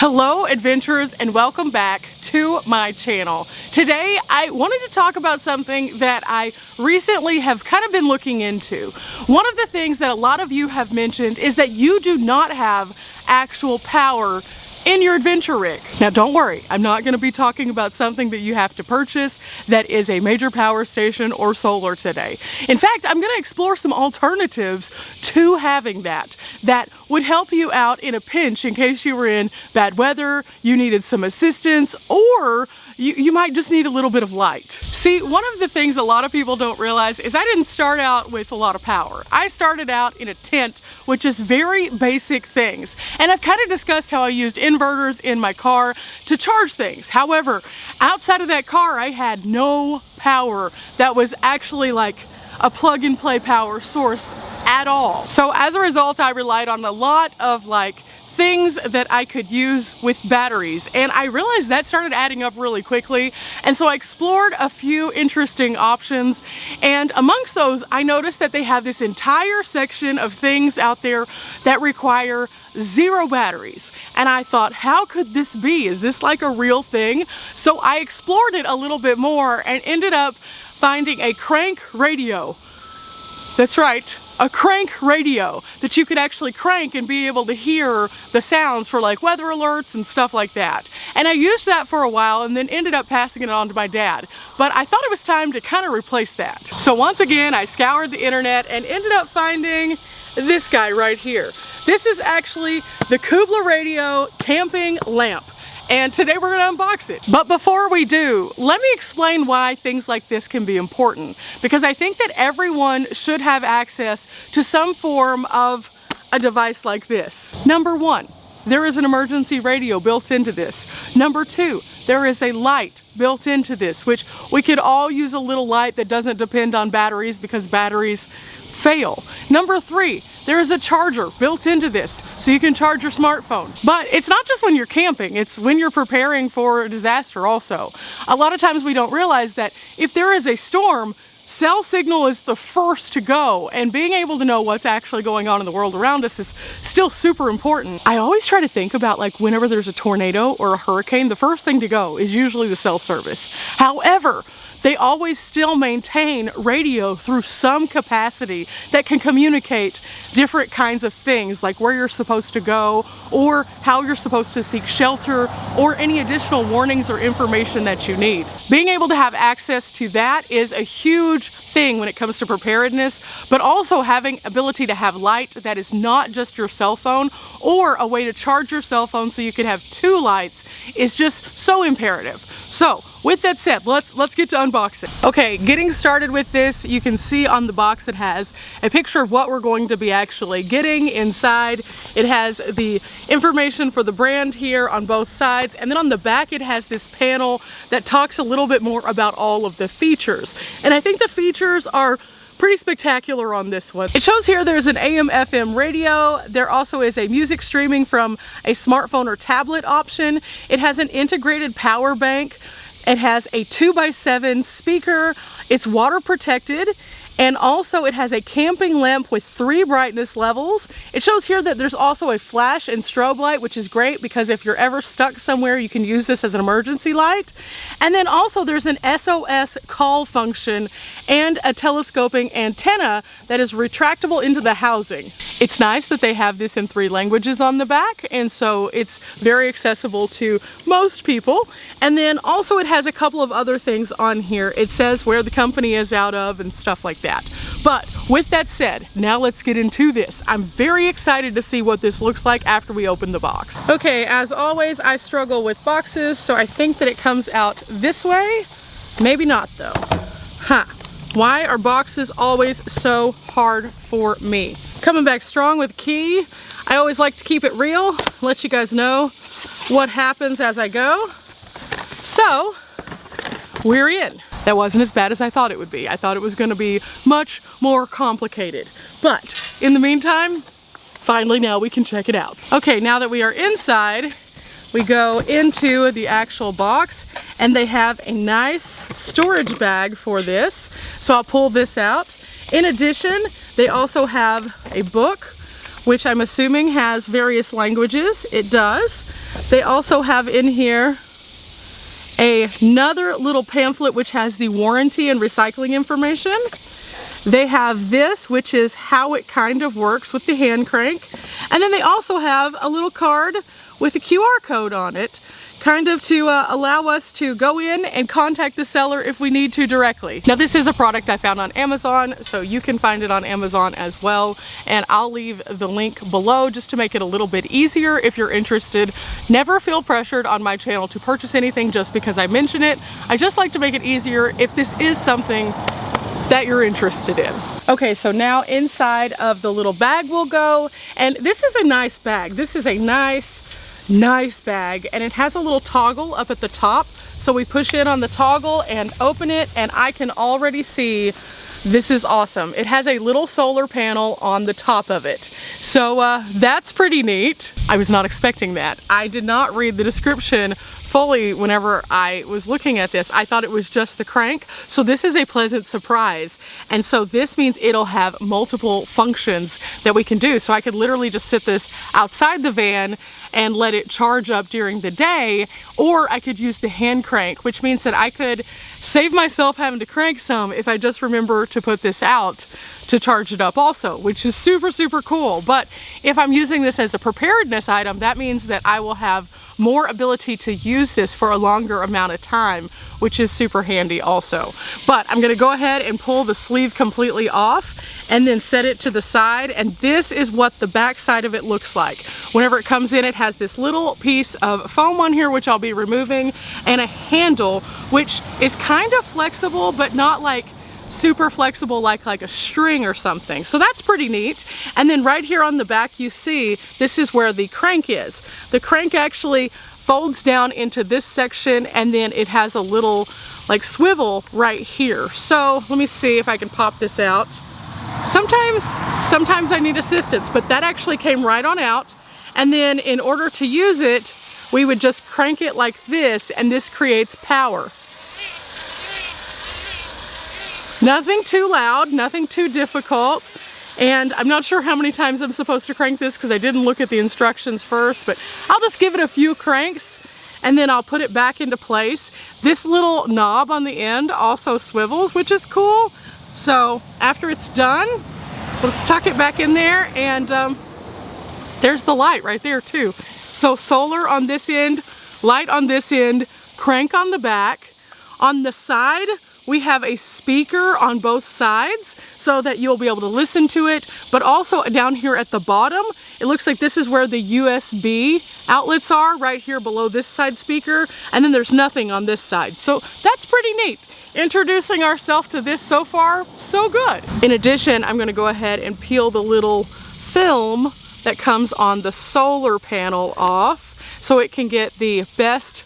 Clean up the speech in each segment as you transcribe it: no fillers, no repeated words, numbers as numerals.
Hello adventurers, and welcome back to my channel. Today I wanted to talk about something that I recently have kind of been looking into. One of the things that a lot of you have mentioned is that you do not have actual power in your adventure rig. Now don't worry, I'm not going to be talking about something that you have to purchase that is a major power station or solar today. In fact, I'm going to explore some alternatives to having that would help you out in a pinch in case you were in bad weather, you needed some assistance, or you might just need a little bit of light. See, one of the things a lot of people don't realize is I didn't start out with a lot of power. I started out in a tent with just very basic things. And I've kind of discussed how I used inverters in my car to charge things. However, outside of that car, I had no power that was actually like a plug-and-play power source at all. So as a result, I relied on a lot of things that I could use with batteries, and I realized that started adding up really quickly, and so I explored a few interesting options, and amongst those I noticed that they have this entire section of things out there that require zero batteries, and I thought, how could this be? Is this like a real thing? So I explored it a little bit more and ended up finding a crank radio. That's right, a crank radio that you could actually crank and be able to hear the sounds for like weather alerts and stuff like that. And I used that for a while and then ended up passing it on to my dad. But I thought it was time to kind of replace that. So once again, I scoured the internet and ended up finding this guy right here. This is actually the Kubla Radio camping lamp. And today we're going to unbox it. But before we do, let me explain why things like this can be important. Because I think that everyone should have access to some form of a device like this. Number one, there is an emergency radio built into this. Number two, there is a light built into this, which we could all use a little light that doesn't depend on batteries because batteries fail. Number three, there is a charger built into this so you can charge your smartphone. But it's not just when you're camping, it's when you're preparing for a disaster also. A lot of times we don't realize that if there is a storm, cell signal is the first to go, and being able to know what's actually going on in the world around us is still super important. I always try to think about whenever there's a tornado or a hurricane, the first thing to go is usually the cell service. However, they always still maintain radio through some capacity that can communicate different kinds of things, like where you're supposed to go or how you're supposed to seek shelter or any additional warnings or information that you need. Being able to have access to that is a huge thing when it comes to preparedness, but also having ability to have light that is not just your cell phone or a way to charge your cell phone so you can have two lights is just so imperative. So with that said, let's get to unboxing. Okay, getting started with this, you can see on the box it has a picture of what we're going to be actually getting inside. It has the information for the brand here on both sides, and then on the back it has this panel that talks a little bit more about all of the features. And I think the features are pretty spectacular on this one. It shows here there's an AM/FM radio. There also is a music streaming from a smartphone or tablet option. It has an integrated power bank. It has a 2x7 speaker. It's water protected. And also it has a camping lamp with 3 brightness levels. It shows here that there's also a flash and strobe light, which is great because if you're ever stuck somewhere, you can use this as an emergency light. And then also there's an SOS call function and a telescoping antenna that is retractable into the housing. It's nice that they have this in 3 languages on the back, and so it's very accessible to most people. And then also it has a couple of other things on here. It says where the company is out of and stuff like that. But with that said, now let's get into this. I'm very excited to see what this looks like after we open the box. Okay, as always, I struggle with boxes, so I think that it comes out this way. Maybe not though. Huh. Why are boxes always so hard for me? Coming back strong with key. I always like to keep it real, let you guys know what happens as I go. So, we're in. That wasn't as bad as I thought it would be. I thought it was going to be much more complicated. But in the meantime, finally now we can check it out. Okay, now that we are inside, we go into the actual box, and they have a nice storage bag for this. So I'll pull this out. In addition, they also have a book which I'm assuming has various languages. It does. They also have in here another little pamphlet which has the warranty and recycling information. They have this, which is how it kind of works with the hand crank. And then they also have a little card with a QR code on it, kind of to allow us to go in and contact the seller if we need to directly. Now this is a product I found on Amazon, so you can find it on Amazon as well, and I'll leave the link below just to make it a little bit easier if you're interested. Never feel pressured on my channel to purchase anything just because I mention it. I just like to make it easier if this is something that you're interested in. Okay, so now inside of the little bag we'll go, and this is a nice bag. This is a nice bag, and it has a little toggle up at the top, so we push in on the toggle and open it, and I can already see this is awesome. It has a little solar panel on the top of it, so that's pretty neat. I was not expecting that. I did not read the description fully whenever I was looking at this. I thought it was just the crank, so this is a pleasant surprise. And so this means it'll have multiple functions that we can do. So I could literally just sit this outside the van and let it charge up during the day, or I could use the hand crank, which means that I could save myself having to crank some if I just remember to put this out to charge it up also, which is super, super cool. But if I'm using this as a preparedness item, that means that I will have more ability to use this for a longer amount of time, which is super handy also. But I'm gonna go ahead and pull the sleeve completely off and then set it to the side, and this is what the back side of it looks like. Whenever it comes in, it has this little piece of foam on here, which I'll be removing, and a handle, which is kind of flexible, but not like super flexible like a string or something. So that's pretty neat. And then right here on the back, you see this is where the crank is. The crank actually folds down into this section, and then it has a little like swivel right here. So let me see if I can pop this out. Sometimes I need assistance, but that actually came right on out. And then in order to use it, we would just crank it like this, and this creates power. Nothing too loud, nothing too difficult, and I'm not sure how many times I'm supposed to crank this because I didn't look at the instructions first, but I'll just give it a few cranks and then I'll put it back into place. This little knob on the end also swivels, which is cool. So after it's done, we'll just tuck it back in there, and there's the light right there too. So solar on this end, light on this end, crank on the back. On the side, we have a speaker on both sides so that you'll be able to listen to it, but also down here at the bottom, it looks like this is where the USB outlets are, right here below this side speaker, and then there's nothing on this side. So that's pretty neat. Introducing ourselves to this so far, so good. In addition, I'm gonna go ahead and peel the little film that comes on the solar panel off so it can get the best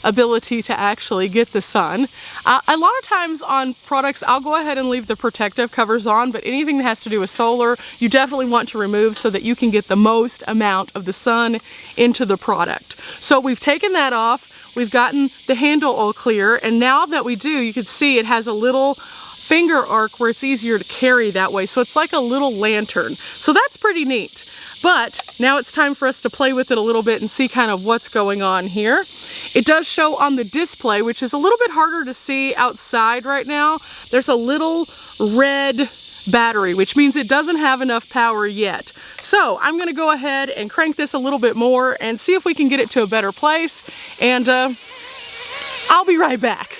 ability to actually get the sun. A lot of times on products, I'll go ahead and leave the protective covers on, but anything that has to do with solar, you definitely want to remove so that you can get the most amount of the sun into the product. So we've taken that off, we've gotten the handle all clear, and now that we do, you can see it has a little finger arc where it's easier to carry that way. So it's like a little lantern. So that's pretty neat. But now it's time for us to play with it a little bit and see kind of what's going on here. It does show on the display, which is a little bit harder to see outside right now. There's a little red battery, which means it doesn't have enough power yet. So I'm gonna go ahead and crank this a little bit more and see if we can get it to a better place. And I'll be right back.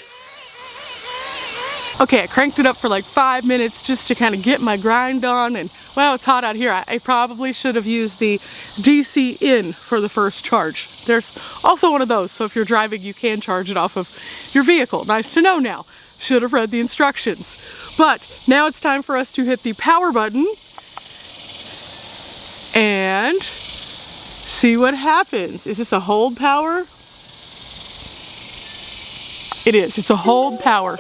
Okay, I cranked it up for like 5 minutes just to kind of get my grind on, and wow, it's hot out here. I probably should have used the DC in for the first charge. There's also one of those, so if you're driving, you can charge it off of your vehicle. Nice to know now. Should have read the instructions. But now it's time for us to hit the power button and see what happens. Is this a hold power? It is. It's a hold power.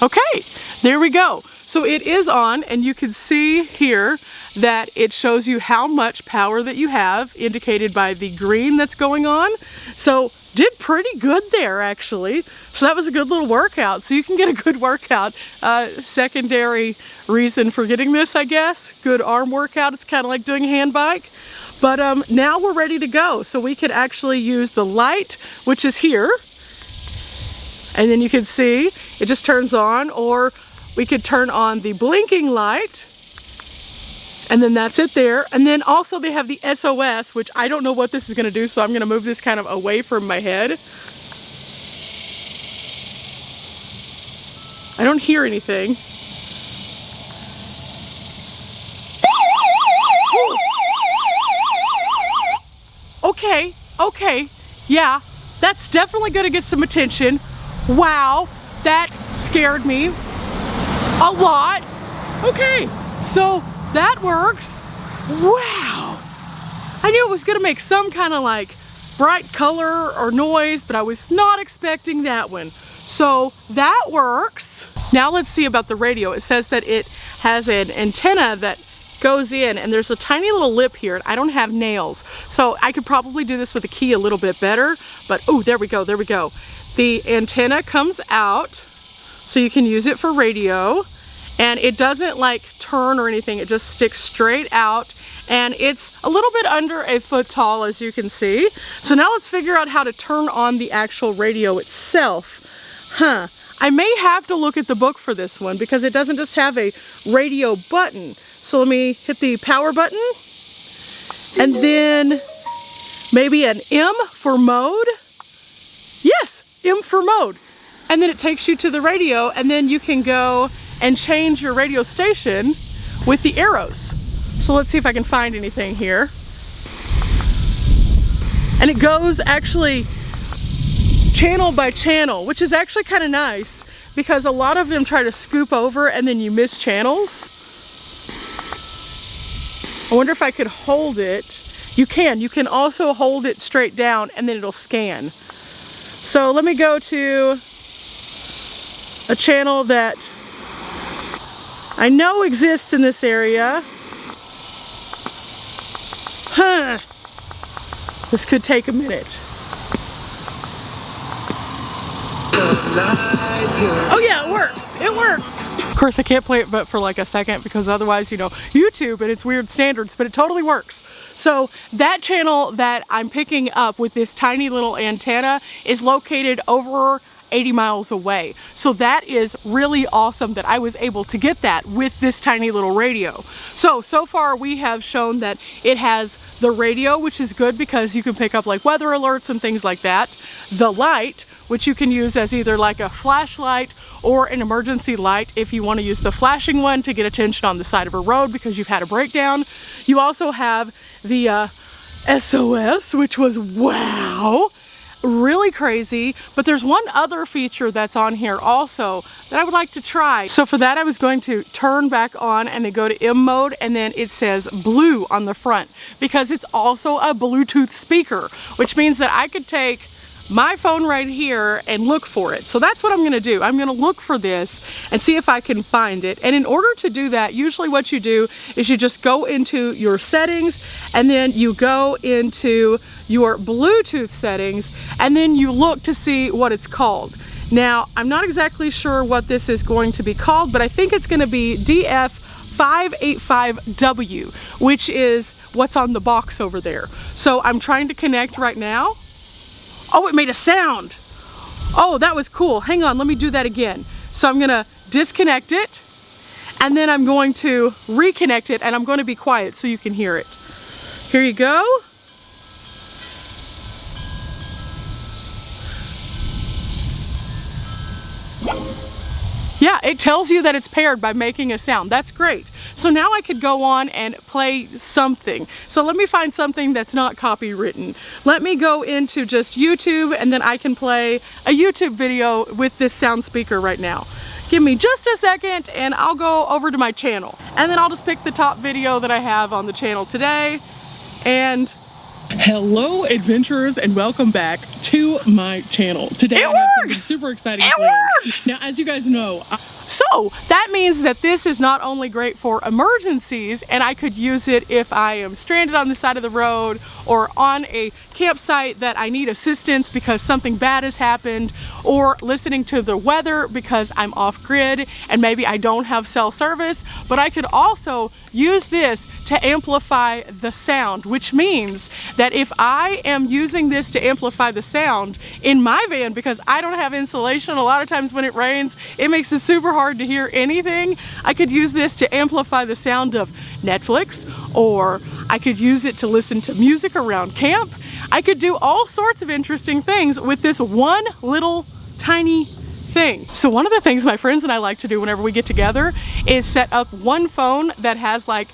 Okay, there we go. So it is on, and you can see here that it shows you how much power that you have, indicated by the green that's going on. So did pretty good there, actually. So that was a good little workout. So you can get a good workout. Secondary reason for getting this, I guess. Good arm workout. It's kind of like doing a hand bike. But now we're ready to go. So we could actually use the light, which is here. And then you can see it just turns on, or we could turn on the blinking light. And then that's it there. And then also they have the SOS, which I don't know what this is gonna do, so I'm gonna move this kind of away from my head. I don't hear anything. Okay, yeah, that's definitely gonna get some attention. Wow, that scared me a lot. Okay, so that works. Wow. I knew it was gonna make some kind of like bright color or noise, but I was not expecting that one. So that works. Now let's see about the radio. It says that it has an antenna that goes in, and there's a tiny little lip here, and I don't have nails. So I could probably do this with a key a little bit better, but oh, there we go, there we go. The antenna comes out, so you can use it for radio. And it doesn't like turn or anything, it just sticks straight out, and it's a little bit under a foot tall, as you can see. So now let's figure out how to turn on the actual radio itself. I may have to look at the book for this one because it doesn't just have a radio button. So let me hit the power button, and then maybe an M for mode. Yes, M for mode. And then it takes you to the radio, and then you can go and change your radio station with the arrows. So let's see if I can find anything here. And it goes actually channel by channel, which is actually kind of nice because a lot of them try to scoop over and then you miss channels. I wonder if I could hold it. You can also hold it straight down and then it'll scan. So let me go to a channel that I know exists in this area. This could take a minute. Oh yeah, it works. It works. Of course, I can't play it but for like a second because otherwise, you know, YouTube and its weird standards, but it totally works. So that channel that I'm picking up with this tiny little antenna is located over 80 miles away. So that is really awesome that I was able to get that with this tiny little radio. So far we have shown that it has the radio, which is good because you can pick up like weather alerts and things like that. The light, which you can use as either like a flashlight or an emergency light if you want to use the flashing one to get attention on the side of a road because you've had a breakdown. You also have the SOS, which was wow. Really crazy, but there's one other feature that's on here also that I would like to try. So for that I was going to turn back on and then go to M mode, and then it says blue on the front because it's also a Bluetooth speaker, which means that I could take my phone right here and look for it. So that's what I'm gonna do. I'm gonna look for this and see if I can find it. And in order to do that, usually what you do is you just go into your settings and then you go into your Bluetooth settings and then you look to see what it's called. Now, I'm not exactly sure what this is going to be called, but I think it's gonna be DF-585W, which is what's on the box over there. So I'm trying to connect right now. Oh, it made a sound. Oh, that was cool. Hang on, let me do that again. So I'm gonna disconnect it, and then I'm going to reconnect it, and I'm gonna be quiet so you can hear it. Here you go. Yeah, it tells you that it's paired by making a sound. That's great. So now I could go on and play something. So let me find something that's not copywritten. Let me go into just YouTube, and then I can play a YouTube video with this sound speaker right now. Give me just a second and I'll go over to my channel. And then I'll just pick the top video that I have on the channel today. And hello adventurers, and welcome back to my channel. Today I have something super exciting planned. Now, as you guys know, So that means that this is not only great for emergencies, and I could use it if I am stranded on the side of the road or on a campsite that I need assistance because something bad has happened, or listening to the weather because I'm off grid and maybe I don't have cell service, but I could also use this to amplify the sound, which means that if I am using this to amplify the sound in my van, because I don't have insulation, a lot of times when it rains, it makes it super hard to hear anything. I could use this to amplify the sound of Netflix, or I could use it to listen to music around camp. I could do all sorts of interesting things with this one little tiny thing. So one of the things my friends and I like to do whenever we get together is set up one phone that has like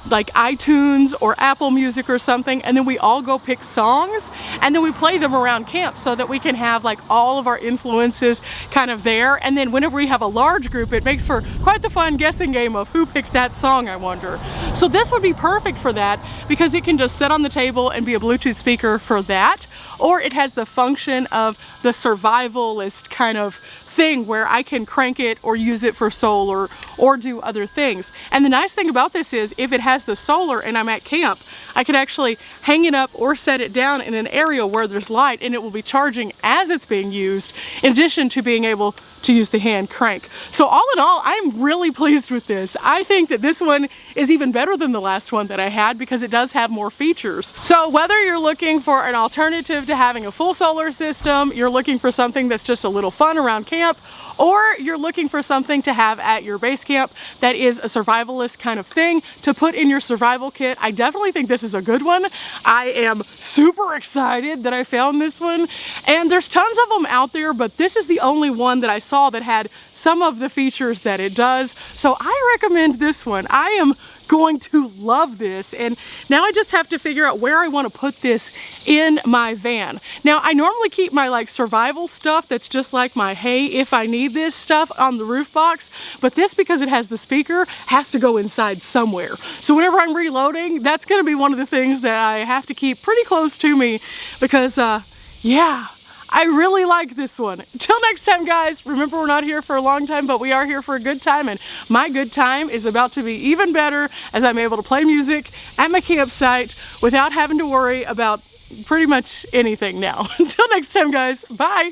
iTunes or Apple Music or something, and then we all go pick songs and then we play them around camp so that we can have like all of our influences kind of there. And then whenever we have a large group, it makes for quite the fun guessing game of who picked that song, I wonder. So this would be perfect for that because it can just sit on the table and be a Bluetooth speaker for that, or it has the function of the survivalist kind of thing where I can crank it or use it for solar or do other things. And the nice thing about this is if it has the solar and I'm at camp, I could actually hang it up or set it down in an area where there's light and it will be charging as it's being used, in addition to being able to use the hand crank. So all in all, I'm really pleased with this. I think that this one is even better than the last one that I had because it does have more features. So whether you're looking for an alternative to having a full solar system, you're looking for something that's just a little fun around camp, or you're looking for something to have at your base camp that is a survivalist kind of thing to put in your survival kit, I definitely think this is a good one. I am super excited that I found this one, and there's tons of them out there, but this is the only one that I saw that had some of the features that it does. So I recommend this one. I am going to love this, and now I just have to figure out where I want to put this in my van. Now I normally keep my like survival stuff that's just like my hey if I need this stuff on the roof box, but this, because it has the speaker, has to go inside somewhere. So whenever I'm reloading, that's going to be one of the things that I have to keep pretty close to me because yeah, I really like this one. Until next time, guys, remember we're not here for a long time, but we are here for a good time, and my good time is about to be even better as I'm able to play music at my campsite without having to worry about pretty much anything now. Until next time, guys, bye.